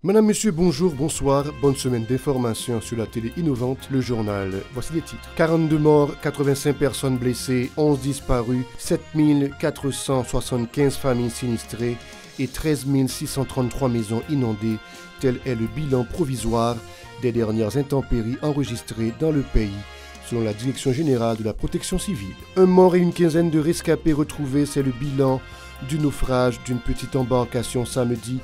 Madame, Monsieur, bonjour, bonsoir, bonne semaine d'information sur la télé innovante, le journal. Voici les titres. 42 morts, 85 personnes blessées, 11 disparus, 7475 familles sinistrées et 13 633 maisons inondées. Tel est le bilan provisoire des dernières intempéries enregistrées dans le pays, selon la Direction générale de la protection civile. Un mort et une quinzaine de rescapés retrouvés, c'est le bilan du naufrage d'une petite embarcation samedi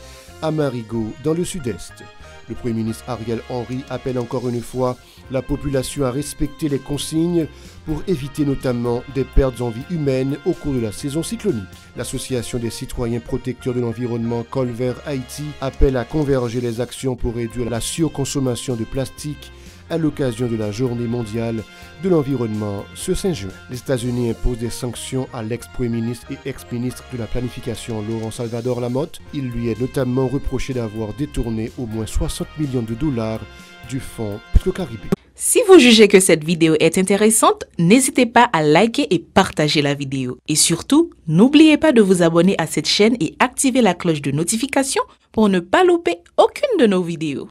à Marigot, dans le sud-est. Le Premier ministre Ariel Henry appelle encore une fois la population à respecter les consignes pour éviter notamment des pertes en vie humaine au cours de la saison cyclonique. L'Association des citoyens protecteurs de l'environnement Col Vert Haïti appelle à converger les actions pour réduire la surconsommation de plastique à l'occasion de la Journée mondiale de l'environnement ce 5 juin. Les États-Unis imposent des sanctions à l'ex-premier ministre et ex-ministre de la Planification Laurent Salvador Lamotte. Il lui est notamment reproché d'avoir détourné au moins 60 millions de dollars du fonds Petro-Caribé. Si vous jugez que cette vidéo est intéressante, n'hésitez pas à liker et partager la vidéo. Et surtout, n'oubliez pas de vous abonner à cette chaîne et activer la cloche de notification pour ne pas louper aucune de nos vidéos.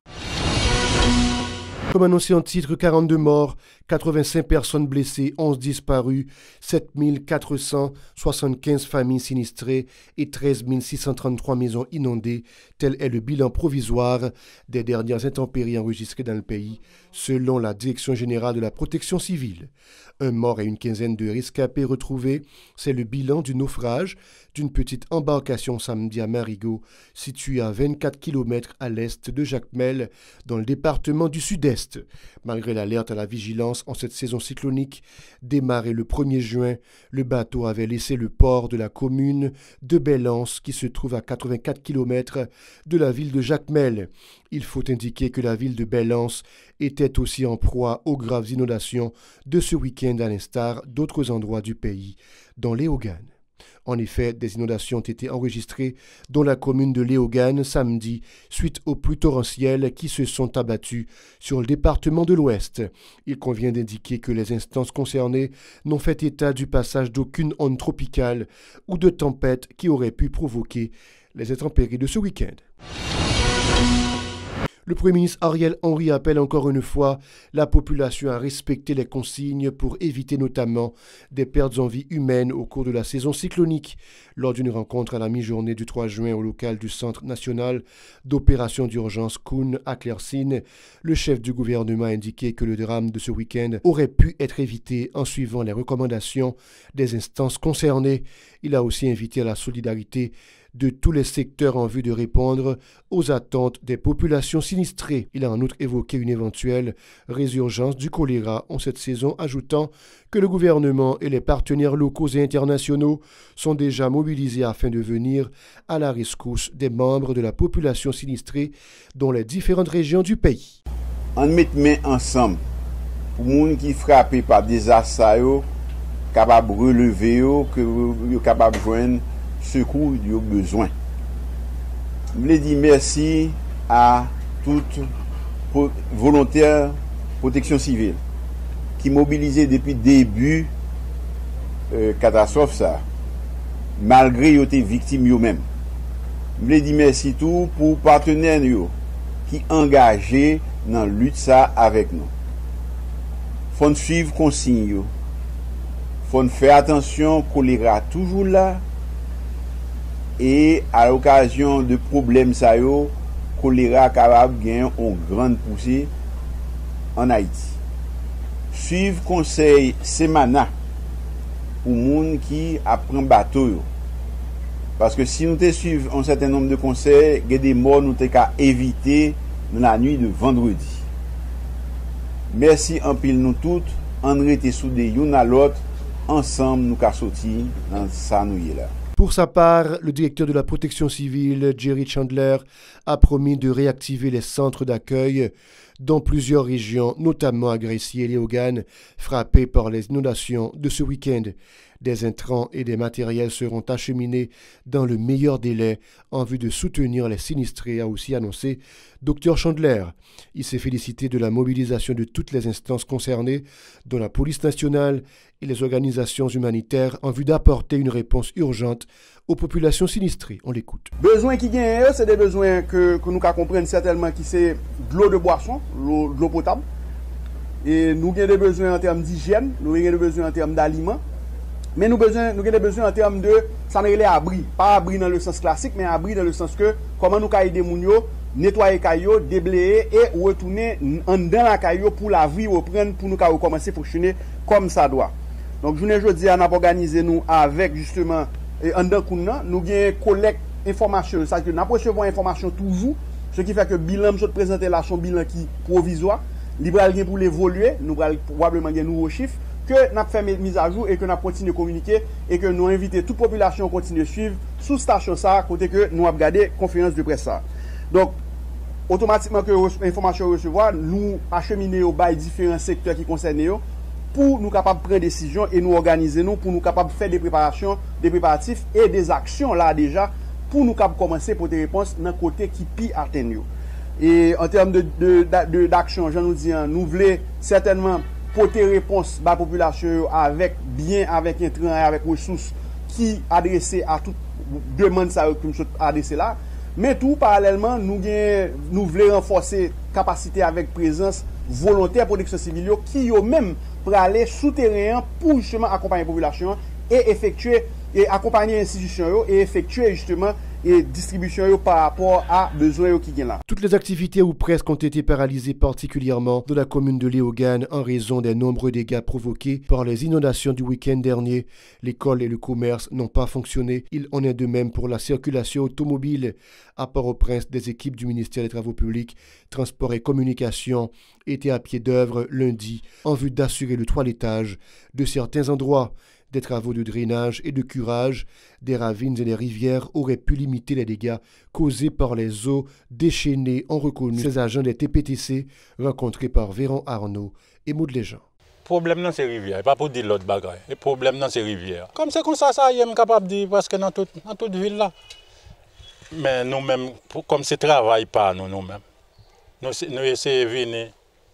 Comme annoncé en titre, 42 morts, 85 personnes blessées, 11 disparus, 7475 familles sinistrées et 13 633 maisons inondées. Tel est le bilan provisoire des dernières intempéries enregistrées dans le pays, selon la Direction générale de la protection civile. Un mort et une quinzaine de rescapés retrouvés, c'est le bilan du naufrage d'une petite embarcation samedi à Marigot, située à 24 km à l'est de Jacmel, dans le département du Sud-Est. Malgré l'alerte à la vigilance en cette saison cyclonique, démarré le 1er juin, le bateau avait laissé le port de la commune de Bellance, qui se trouve à 84 km de la ville de Jacmel. Il faut indiquer que la ville de Bellance était aussi en proie aux graves inondations de ce week-end, à l'instar d'autres endroits du pays, dans Léogane. En effet, des inondations ont été enregistrées dans la commune de Léogane samedi, suite aux pluies torrentielles qui se sont abattues sur le département de l'Ouest. Il convient d'indiquer que les instances concernées n'ont fait état du passage d'aucune onde tropicale ou de tempête qui aurait pu provoquer les intempéries de ce week-end. Le Premier ministre Ariel Henry appelle encore une fois la population à respecter les consignes pour éviter notamment des pertes en vie humaine au cours de la saison cyclonique. Lors d'une rencontre à la mi-journée du 3 juin au local du Centre national d'opération d'urgence Koun à Clairsine, le chef du gouvernement a indiqué que le drame de ce week-end aurait pu être évité en suivant les recommandations des instances concernées. Il a aussi invité à la solidarité de tous les secteurs en vue de répondre aux attentes des populations sinistrées. Il a en outre évoqué une éventuelle résurgence du choléra en cette saison, ajoutant que le gouvernement et les partenaires locaux et internationaux sont déjà mobilisés afin de venir à la rescousse des membres de la population sinistrée dans les différentes régions du pays. On met main ensemble pour les gens qui sont frappés par des désastres, capables de relever, capables de joindre secours du besoin. Je voulais dire merci à toutes volontaires protection civile qui mobilisent depuis le début catastrophe ça, malgré qu'ils étaient victimes eux-mêmes. Je voulais dire merci tout pour partenaires qui engagés dans la lutte ça avec nous. Faut suivre consignes, faut faire attention, choléra toujours là. Et à l'occasion de problèmes ça yo, choléra capable gagne une grande poussée en Haïti. Suivre conseil semana pour moun qui apprend bateau yo. Parce que si nous te suivons un certain nombre de conseils, il y a des morts nous te qu'à éviter dans la nuit de vendredi. Merci en pile nous toutes, on rete soudés yon à l'autre, ensemble nous ka sorti dans ça nous là. Pour sa part, le directeur de la protection civile, Jerry Chandler, a promis de réactiver les centres d'accueil dans plusieurs régions, notamment à Gracie et Léogane, frappées par les inondations de ce week-end. Des intrants et des matériels seront acheminés dans le meilleur délai en vue de soutenir les sinistrés, a aussi annoncé Dr Chandler. Il s'est félicité de la mobilisation de toutes les instances concernées, dont la police nationale et les organisations humanitaires, en vue d'apporter une réponse urgente aux populations sinistrées. On l'écoute. Besoins qui gagnent, c'est des besoins que nous comprenons certainement qui c'est de l'eau de boisson, de l'eau potable. Et nous avons des besoins en termes d'hygiène, nous avons des besoins en termes d'aliments, mais nous avons des besoins en termes de, ça n'est pas abri. Pas abri dans le sens classique, mais abri dans le sens que comment nous pouvons aider les gens, nettoyer les cailloux, déblayer et retourner dans la caillou pour la vie reprendre, pour nous recommencer à fonctionner comme ça doit. Donc, je ne dis pas, nous avons organisé nous avec justement, nous avons collecte information, ça que nous recevons information toujours, ce qui fait que le bilan, je présente là son bilan qui est provisoire. Nous allons pour l'évoluer, nous allons probablement gagner de nouveaux chiffres, que nous avons fait mise à jour et que nous avons continué de communiquer et que nous avons invité toute population à continuer de suivre sous station ça, côté que nous avons gardé conférence de presse ça. Donc, automatiquement que l'information recevoir, nous acheminer au bail différents secteurs qui concernent pour nous capables de prendre des décisions et nous organiser nous pour nous capables de faire des préparations, des préparatifs et des actions là déjà pour nous capables de commencer pour des réponses dans le côté qui pi atteindre. Et en termes d'action, je nous dis, nous voulons certainement porter réponse à la population avec un train et avec ressources qui adressées à toute demande que nous adressées là. Mais tout parallèlement, nous voulons renforcer la capacité avec présence volontaire protection civile qui eux même pour aller souterrain pour justement accompagner la population et effectuer et accompagner l'institution et effectuer justement et distribution par rapport à besoins qui sont là. Toutes les activités ou presque ont été paralysées, particulièrement dans la commune de Léogane en raison des nombreux dégâts provoqués par les inondations du week-end dernier. L'école et le commerce n'ont pas fonctionné. Il en est de même pour la circulation automobile. À Port-au-Prince, des équipes du ministère des Travaux publics, Transport et Communication étaient à pied d'œuvre lundi en vue d'assurer le toilettage de certains endroits. Des travaux de drainage et de curage des ravines et des rivières auraient pu limiter les dégâts causés par les eaux déchaînées, ont reconnu ces agents des TPTC rencontrés par Véron Arnaud et Maud Léjean. Le problème dans ces rivières, pas pour dire l'autre bagaille. Le problème dans ces rivières. Comme c'est comme ça, je suis capable de dire parce que dans toute ville là. Mais nous-mêmes, comme c'est travail pas nous-mêmes, nous essayons de venir.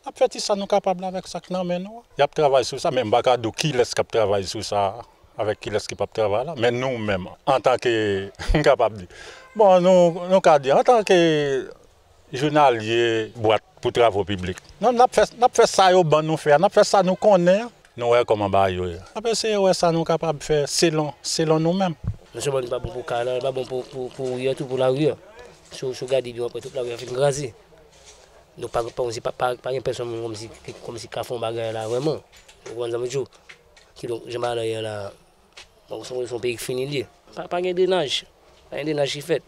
On fait ça, nous sommes capables avec ça. Il y a travail sur ça, même pas de qui est-ce qui travaille sur ça, avec qui est-ce qui peut travailler là. Mais nous-mêmes, en tant que capables de. Bon, nous en tant que journalier, boîte pour travaux publics. Nous avons fait ça, nous avons fait ça, nous connaissons. Nous voyons comment nous avons fait ça, nous sommes capables de faire selon nous-mêmes. Nous sommes pas bon pour canal, pas bon pour la rue. Si vous regardez bien, après toute la rue a fait graser. Donc pas une personne comme si font bagarre là vraiment. J'ai mal là. Donc son pays fini pas un drainage. Pas un drainage qui fait.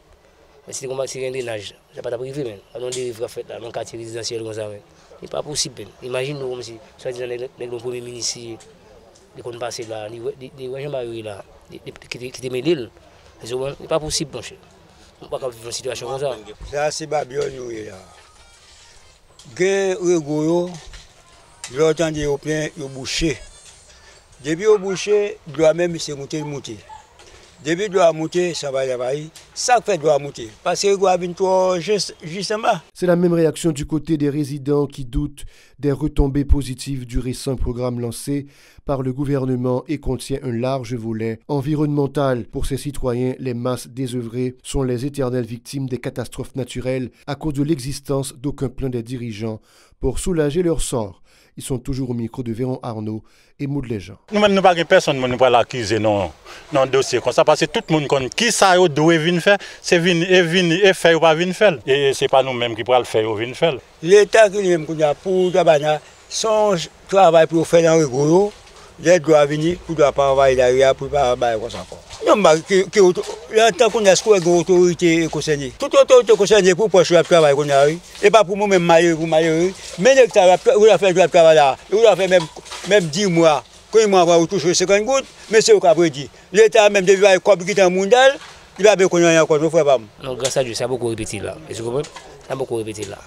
Mais si comme si un drainage, j'ai pas de privé même. Pas de dérive fait là dans quartier résidentiel comme ça. C'est pas possible. Imagine nous comme si soit disant les premier ministre de qu'on passer là, les gens là, qui te met l'île. C'est pas possible mon cher. On pas vivre une situation comme ça. Ça c'est Babylone là. Gen regoyo, l'autant de plein au boucher. Depuis au boucher, doit même se monter. Depuis doit monter, ça va y ça fait doit monter. Parce que doit venir justement. C'est la même réaction du côté des résidents qui doutent des retombées positives du récent programme lancé par le gouvernement et contient un large volet environnemental. Pour ces citoyens, les masses désœuvrées sont les éternelles victimes des catastrophes naturelles à cause de l'existence d'aucun plan des dirigeants pour soulager leur sort. Ils sont toujours au micro de Véron Arnaud et Maud Léjean. Nous-mêmes, nous n'avons personne qui peut l'accuser dans un dossier comme ça, parce que tout le monde connaît qui ça doit venir faire, c'est venir et faire ou pas venir faire. Et ce n'est pas nous-mêmes qui pourrons le faire ou venir faire. L'État qui est pour son travail pour faire dans le rigolo, il doit venir pour ne pas envahir l'arrière, pour ne pas envahir comme ça. Tant qu'on a ce autorité concernée. Toute autorité concernée pour poser le travail qu'on a eu. Et pas pour moi-même malheureux. Mais l'État a fait le travail là. Il a fait même 10 mois. Quand il m'a envoyé toucher 50 gouttes, mais c'est au cas dit. L'État a même devenu un corps qui est un mondial. Il a bien connu encore, ne faut pas. Non, grâce à Dieu, ça a beaucoup répété là. Et je comprends, ça a beaucoup répété là.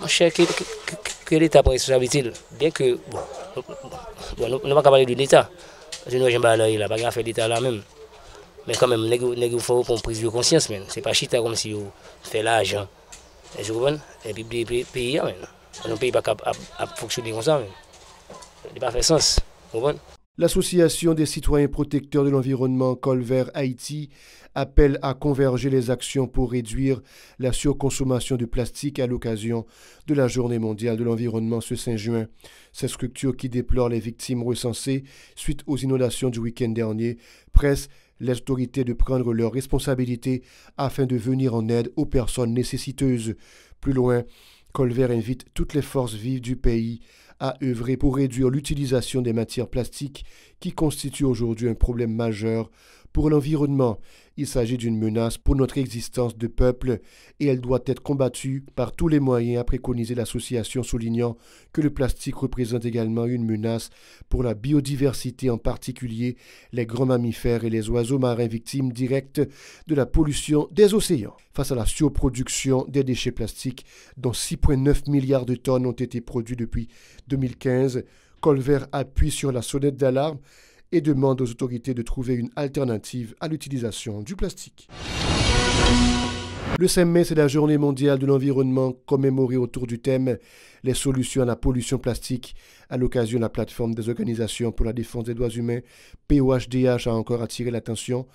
Mon cher, que l'État prend responsabilité, bien que, bon, Bon, nous ne pouvons pas parler de l'État. Parce que nous n'avons pas de faire l'État là même. Mais quand même, nous faut une prise de conscience. Ce n'est pas chita comme si on fait l'argent. Et puis les pays, un pays pas capable de fonctionner comme ça. Ça n'a pas fait sens. L'Association des citoyens protecteurs de l'environnement Col Vert Haïti appelle à converger les actions pour réduire la surconsommation de plastique à l'occasion de la Journée mondiale de l'environnement ce 5 juin. Cette structure qui déplore les victimes recensées suite aux inondations du week-end dernier presse les autorités de prendre leurs responsabilités afin de venir en aide aux personnes nécessiteuses. Plus loin, Col Vert invite toutes les forces vives du pays à œuvrer pour réduire l'utilisation des matières plastiques qui constituent aujourd'hui un problème majeur pour l'environnement. Il s'agit d'une menace pour notre existence de peuple et elle doit être combattue par tous les moyens, a préconisé l'association, soulignant que le plastique représente également une menace pour la biodiversité, en particulier les grands mammifères et les oiseaux marins victimes directes de la pollution des océans. Face à la surproduction des déchets plastiques, dont 6,9 milliards de tonnes ont été produits depuis 2015, Col Vert appuie sur la sonnette d'alarme et demande aux autorités de trouver une alternative à l'utilisation du plastique. Le 5 mai, c'est la Journée mondiale de l'environnement commémorée autour du thème « Les solutions à la pollution plastique ». À l'occasion, la plateforme des organisations pour la défense des droits humains, POHDH, a encore attiré l'attention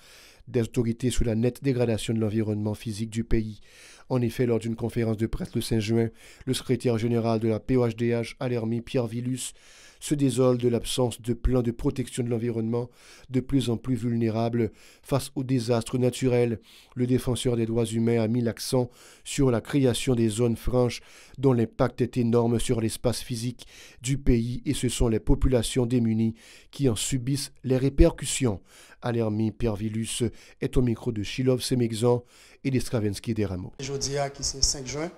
des autorités sur la nette dégradation de l'environnement physique du pays. En effet, lors d'une conférence de presse le 5 juin, le secrétaire général de la POHDH, Alermi Pierre Villus, se désole de l'absence de plan de protection de l'environnement de plus en plus vulnérable face aux désastres naturels. Le défenseur des droits humains a mis l'accent sur la création des zones franches dont l'impact est énorme sur l'espace physique du pays et ce sont les populations démunies qui en subissent les répercussions. Alermi Pierre Villus est au micro de Shilov Semexan et d'Estravensky Deramo. Aujourd'hui, qui c'est 5 juin,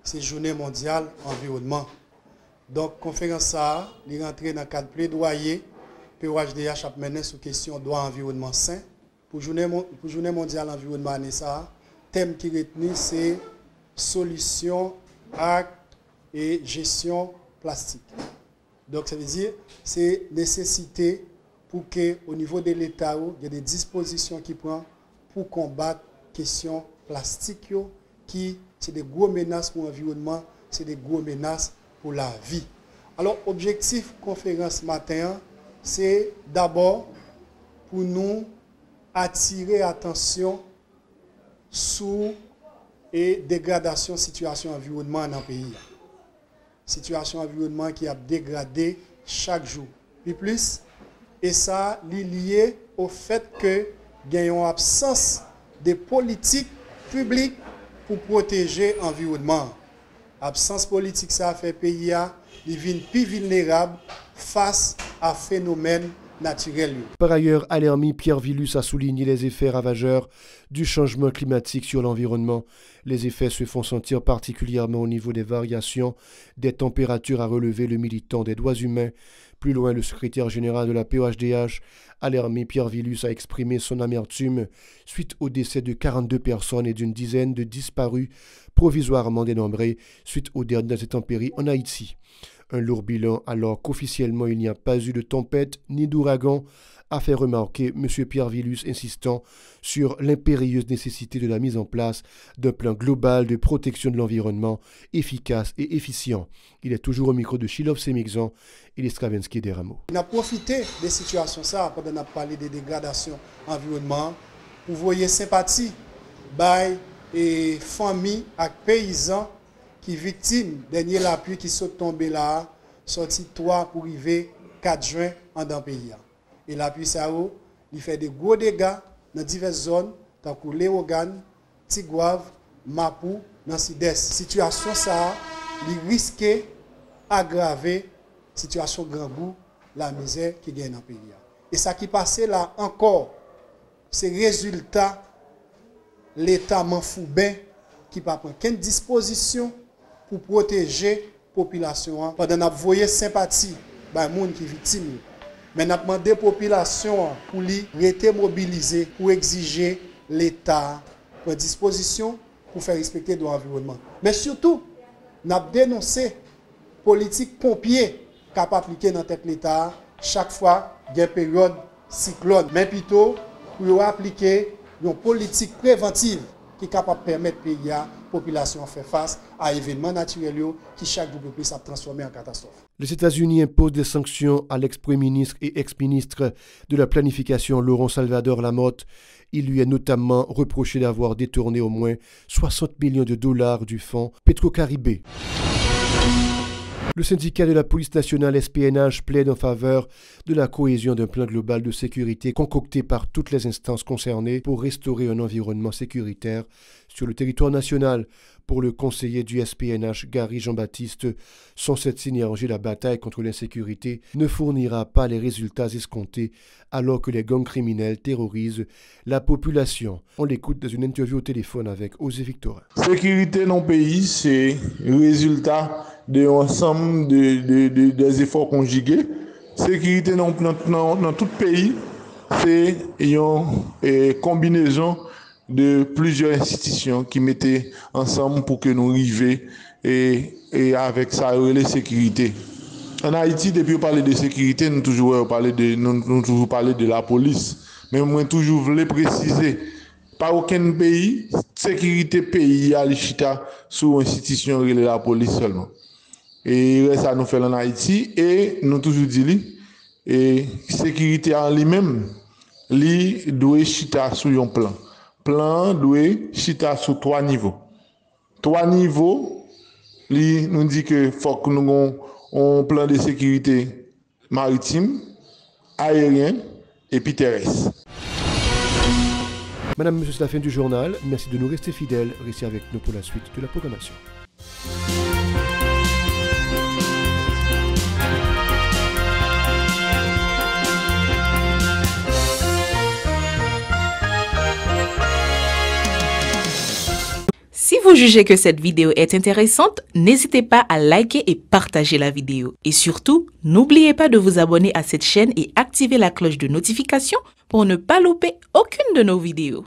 c'est Journée mondiale environnement. Donc, conférence ça, il rentre dans le cadre plaidoyer, POHDH a mené sur question droit environnement sain. Pour Journée mondiale environnement, le thème qui est retenu, c'est solution, acte et gestion plastique. Donc, ça veut dire, c'est nécessité pour qu'au niveau de l'État, il y ait des dispositions qui prennent pour combattre la question plastique, qui c'est des grosses menaces pour l'environnement, c'est des grosses menaces pour la vie. Alors, objectif conférence matin, c'est d'abord pour nous attirer attention sur et dégradation situation environnement dans le pays. Situation environnement qui a dégradé chaque jour. Puis plus, et ça est lié au fait que il y a une absence de politique publique pour protéger l'environnement. Absence politique, ça fait pays devient plus vulnérable face à phénomènes naturels. Par ailleurs, Alermi Pierre Villus a souligné les effets ravageurs du changement climatique sur l'environnement. Les effets se font sentir particulièrement au niveau des variations des températures, a relevé le militant des droits humains. Plus loin, le secrétaire général de la POHDH, Alermi Pierre Villus, a exprimé son amertume suite au décès de 42 personnes et d'une dizaine de disparus provisoirement dénombrés suite aux dernières intempéries en Haïti. Un lourd bilan alors qu'officiellement il n'y a pas eu de tempête ni d'ouragan, a fait remarquer M. Pierre Villus, insistant sur l'impérieuse nécessité de la mise en place d'un plan global de protection de l'environnement efficace et efficient. Il est toujours au micro de Shilov Semexan et d'Estravensky Deramo. On a profité des situations ça pendant qu'on a parlé de dégradation environnement pour voyer sympathie by et familles et paysans qui victimes dernier l'appui qui sont tombés là sorti 3 pour arriver 4 juin en dans pays. Et l'appui ça il fait des gros dégâts dans diverses zones tant que Léogane, Tigouave, Mapou, dans Sides. Situation ça il risque aggraver situation grand goût la misère qui gagne dans le pays. Et ça qui passait là encore c'est résultat l'État Manfoubin qui ne prend aucune disposition pour protéger la population. Pendant qu'on a voyé sympathie par les gens qui sont victimes. Mais on a demandé à la population pour rester mobilisée, pour exiger l'État pour disposition pour faire respecter l'environnement. Mais surtout, on a dénoncé la politique pompier capable d'appliquer dans tête l'État chaque fois qu'il y a une période cyclone. Mais plutôt, pour appliquer une politique préventive qui est capable de permettre au pays, à la population, faire face à événements naturels qui chaque jour plus s'est transformé en catastrophe. Les États-Unis imposent des sanctions à l'ex-premier ministre et ex-ministre de la Planification Laurent Salvador Lamotte. Il lui est notamment reproché d'avoir détourné au moins 60 millions de dollars du fonds Petro-Caribé. Le syndicat de la police nationale SPNH plaide en faveur de la cohésion d'un plan global de sécurité concocté par toutes les instances concernées pour restaurer un environnement sécuritaire sur le territoire national. Pour le conseiller du SPNH, Gary Jean-Baptiste, sans cette synergie, la bataille contre l'insécurité ne fournira pas les résultats escomptés alors que les gangs criminels terrorisent la population. On l'écoute dans une interview au téléphone avec Osée Victorin. Sécurité dans le pays, c'est le résultat de l'ensemble des efforts conjugués. Sécurité dans tout pays, c'est une combinaison de plusieurs institutions qui mettaient ensemble pour que nous arrivions et avec ça, la sécurité. En Haïti, depuis qu'on parle de sécurité, nous toujours parlé de la police. Mais moi, toujours voulais préciser, pas aucun pays, sécurité pays à l'Ichita sous institution de la police seulement. Et ça nous fait en Haïti et nous toujours dit et sécurité en lui-même, lui doit chita sous un plan. Plan doit chita sous 3 niveaux. 3 niveaux, lui nous dit que faut que nous ayons un plan de sécurité maritime, aérien et puis terrestre. Madame, monsieur, c'est la fin du journal. Merci de nous rester fidèles. Restez avec nous pour la suite de la programmation. Si vous jugez que cette vidéo est intéressante, n'hésitez pas à liker et partager la vidéo. Et surtout, n'oubliez pas de vous abonner à cette chaîne et activer la cloche de notification pour ne pas louper aucune de nos vidéos.